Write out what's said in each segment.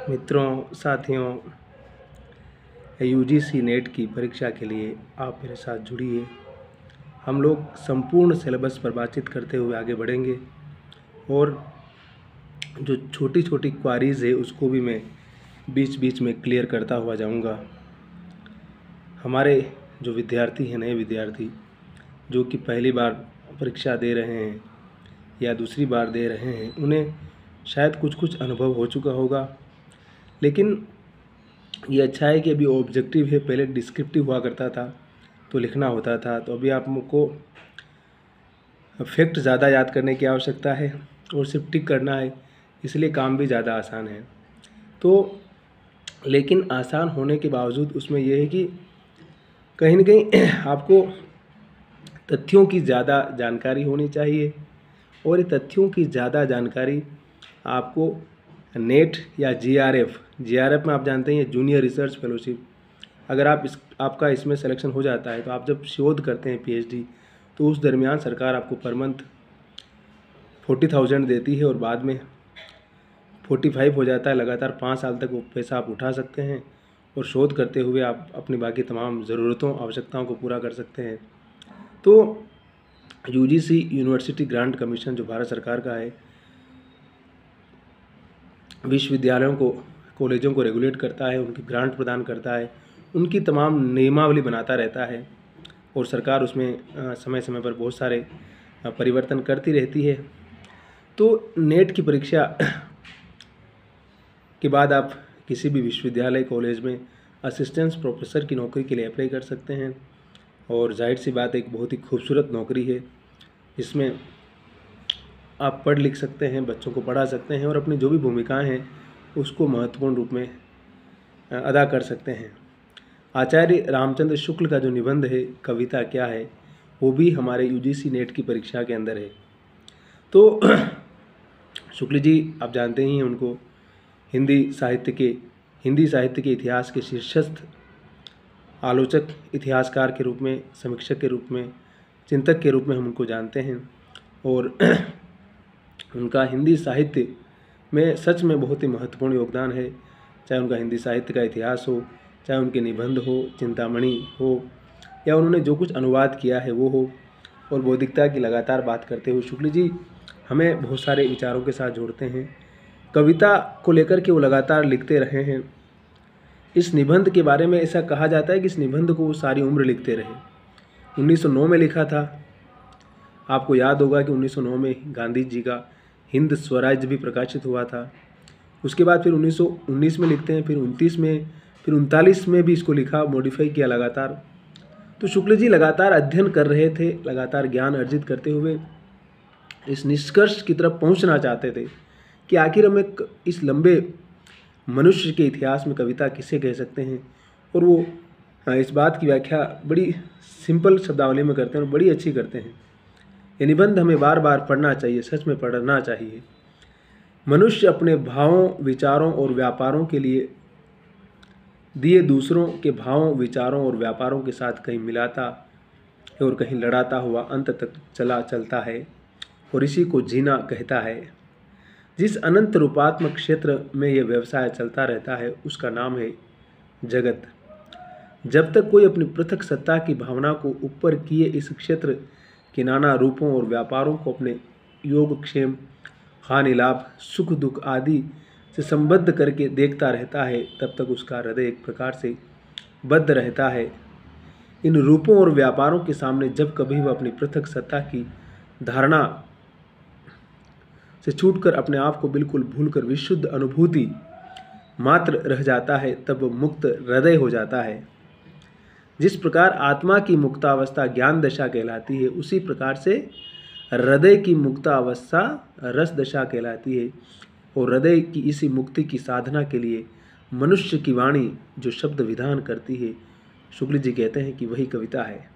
मित्रों, साथियों, UGC net की परीक्षा के लिए आप मेरे साथ जुड़िए। हम लोग संपूर्ण सिलेबस पर बातचीत करते हुए आगे बढ़ेंगे और जो छोटी छोटी क्वारीज़ है उसको भी मैं बीच बीच में क्लियर करता हुआ जाऊंगा। हमारे जो विद्यार्थी हैं, नए विद्यार्थी जो कि पहली बार परीक्षा दे रहे हैं या दूसरी बार दे रहे हैं, उन्हें शायद कुछ अनुभव हो चुका होगा, लेकिन ये अच्छा है कि अभी ऑब्जेक्टिव है। पहले डिस्क्रिप्टिव हुआ करता था तो लिखना होता था, तो अभी आपको फैक्ट ज़्यादा याद करने की आवश्यकता है और सिर्फ टिक करना है, इसलिए काम भी ज़्यादा आसान है। तो लेकिन आसान होने के बावजूद उसमें यह है कि कहीं ना कहीं आपको तथ्यों की ज़्यादा जानकारी होनी चाहिए, और ये तथ्यों की ज़्यादा जानकारी आपको नेट या जीआरएफ में आप जानते हैं, जूनियर रिसर्च फेलोशिप, अगर आपका इसमें सिलेक्शन हो जाता है तो आप जब शोध करते हैं पीएचडी, तो उस दरमियान सरकार आपको पर मंथ 40,000 देती है और बाद में 45 हो जाता है। लगातार 5 साल तक वो पैसा आप उठा सकते हैं और शोध करते हुए आप अपनी बाकी तमाम ज़रूरतों आवश्यकताओं को पूरा कर सकते हैं। तो यूजीसी यूनिवर्सिटी ग्रांट कमीशन जो भारत सरकार का है, विश्वविद्यालयों को, कॉलेजों को रेगुलेट करता है, उनकी ग्रांट प्रदान करता है, उनकी तमाम नियमावली बनाता रहता है और सरकार उसमें समय समय पर बहुत सारे परिवर्तन करती रहती है। तो नेट की परीक्षा के बाद आप किसी भी विश्वविद्यालय कॉलेज में असिस्टेंट प्रोफेसर की नौकरी के लिए अप्लाई कर सकते हैं, और जाहिर सी बात एक बहुत ही खूबसूरत नौकरी है। इसमें आप पढ़ लिख सकते हैं, बच्चों को पढ़ा सकते हैं और अपनी जो भी भूमिकाएं हैं उसको महत्वपूर्ण रूप में अदा कर सकते हैं। आचार्य रामचंद्र शुक्ल का जो निबंध है कविता क्या है, वो भी हमारे यूजीसी नेट की परीक्षा के अंदर है। तो शुक्ल जी आप जानते ही हैं, उनको हिंदी साहित्य के इतिहास के शीर्षस्थ आलोचक, इतिहासकार के रूप में, समीक्षक के रूप में, चिंतक के रूप में हम उनको जानते हैं। और उनका हिंदी साहित्य में सच में बहुत ही महत्वपूर्ण योगदान है, चाहे उनका हिंदी साहित्य का इतिहास हो, चाहे उनके निबंध हो, चिंतामणि हो, या उन्होंने जो कुछ अनुवाद किया है वो हो, और बौद्धिकता की लगातार बात करते हुए शुक्ल जी हमें बहुत सारे विचारों के साथ जोड़ते हैं। कविता को लेकर के वो लगातार लिखते रहे हैं। इस निबंध के बारे में ऐसा कहा जाता है कि इस निबंध को वो सारी उम्र लिखते रहे। 1909 में लिखा था। आपको याद होगा कि 1909 में गांधी जी का हिंद स्वराज्य भी प्रकाशित हुआ था। उसके बाद फिर 1919 में लिखते हैं, फिर 29 में, फिर 39 में भी इसको लिखा, मॉडिफाई किया लगातार। तो शुक्ल जी लगातार अध्ययन कर रहे थे, लगातार ज्ञान अर्जित करते हुए इस निष्कर्ष की तरफ पहुंचना चाहते थे कि आखिर हम इस लंबे मनुष्य के इतिहास में कविता किसे कह सकते हैं। और वो इस बात की व्याख्या बड़ी सिंपल शब्दावली में करते हैं और बड़ी अच्छी करते हैं। ये निबंध हमें बार बार पढ़ना चाहिए, सच में पढ़ना चाहिए। मनुष्य अपने भावों, विचारों और व्यापारों के लिए दिए दूसरों के भावों, विचारों और व्यापारों के साथ कहीं मिलाता है और कहीं लड़ाता हुआ अंत तक चलता है, और इसी को जीना कहता है। जिस अनंत रूपात्मक क्षेत्र में यह व्यवसाय चलता रहता है उसका नाम है जगत। जब तक कोई अपनी पृथक सत्ता की भावना को ऊपर किए इस क्षेत्र के नाना रूपों और व्यापारों को अपने योगक्षेम, हानि लाभ, सुख दुख आदि से संबद्ध करके देखता रहता है, तब तक उसका हृदय एक प्रकार से बद्ध रहता है। इन रूपों और व्यापारों के सामने जब कभी वह अपनी पृथक सत्ता की धारणा से छूटकर अपने आप को बिल्कुल भूलकर विशुद्ध अनुभूति मात्र रह जाता है, तब वह मुक्त हृदय हो जाता है। जिस प्रकार आत्मा की मुक्तावस्था ज्ञान दशा कहलाती है, उसी प्रकार से हृदय की मुक्तावस्था रस दशा कहलाती है। और हृदय की इसी मुक्ति की साधना के लिए मनुष्य की वाणी जो शब्द विधान करती है, शुक्ल जी कहते हैं कि वही कविता है।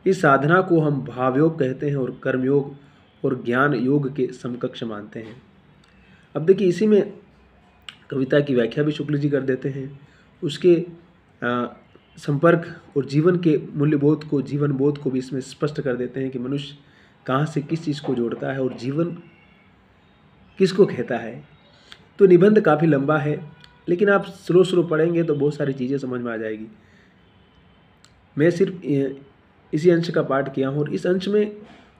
इस साधना को हम भावयोग कहते हैं और कर्मयोग और ज्ञान योग के समकक्ष मानते हैं। अब देखिए, इसी में कविता की व्याख्या भी शुक्ल जी कर देते हैं। उसके संपर्क और जीवन के मूल्यबोध को, जीवन बोध को भी इसमें स्पष्ट कर देते हैं कि मनुष्य कहाँ से किस चीज़ को जोड़ता है और जीवन किसको कहता है। तो निबंध काफ़ी लंबा है, लेकिन आप स्लो पढ़ेंगे तो बहुत सारी चीज़ें समझ में आ जाएगी। मैं सिर्फ इसी अंश का पाठ किया हूँ और इस अंश में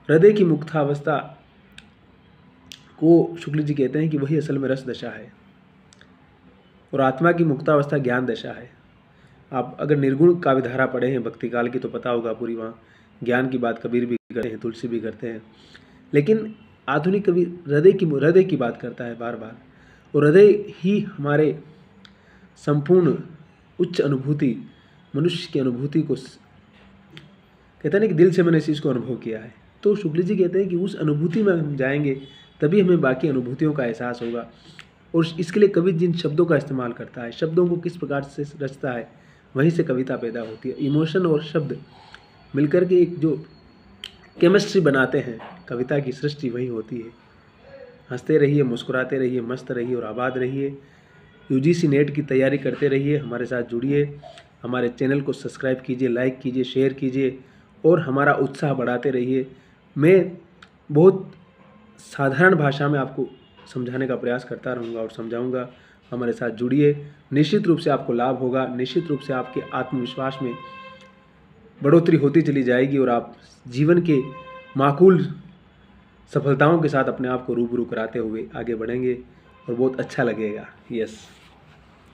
हृदय की मुक्तावस्था को शुक्ल जी कहते हैं कि वही असल में रस दशा है और आत्मा की मुक्तावस्था ज्ञान दशा है। आप अगर निर्गुण काव्य धारा पढ़े हैं भक्ति काल की तो पता होगा पूरी, वहाँ ज्ञान की बात कबीर भी करते हैं, तुलसी भी करते हैं, लेकिन आधुनिक कवि हृदय की बात करता है बार बार, और हृदय ही हमारे संपूर्ण उच्च अनुभूति, मनुष्य की अनुभूति को कहते हैं ना कि दिल से मैंने इस चीज़ को अनुभव किया है। तो शुक्ल जी कहते हैं कि उस अनुभूति में हम जाएंगे तभी हमें बाकी अनुभूतियों का एहसास होगा। और इसके लिए कवि जिन शब्दों का इस्तेमाल करता है, शब्दों को किस प्रकार से रचता है, वहीं से कविता पैदा होती है। इमोशन और शब्द मिलकर के एक जो केमिस्ट्री बनाते हैं, कविता की सृष्टि वही होती है। हंसते रहिए, मुस्कुराते रहिए, मस्त रहिए और आबाद रहिए। यूजीसी नेट की तैयारी करते रहिए, हमारे साथ जुड़िए, हमारे चैनल को सब्सक्राइब कीजिए, लाइक कीजिए, शेयर कीजिए और हमारा उत्साह बढ़ाते रहिए। मैं बहुत साधारण भाषा में आपको समझाने का प्रयास करता रहूँगा और समझाऊँगा। हमारे साथ जुड़िए, निश्चित रूप से आपको लाभ होगा, निश्चित रूप से आपके आत्मविश्वास में बढ़ोतरी होती चली जाएगी और आप जीवन के माकूल सफलताओं के साथ अपने आप को रूबरू कराते हुए आगे बढ़ेंगे और बहुत अच्छा लगेगा। यस।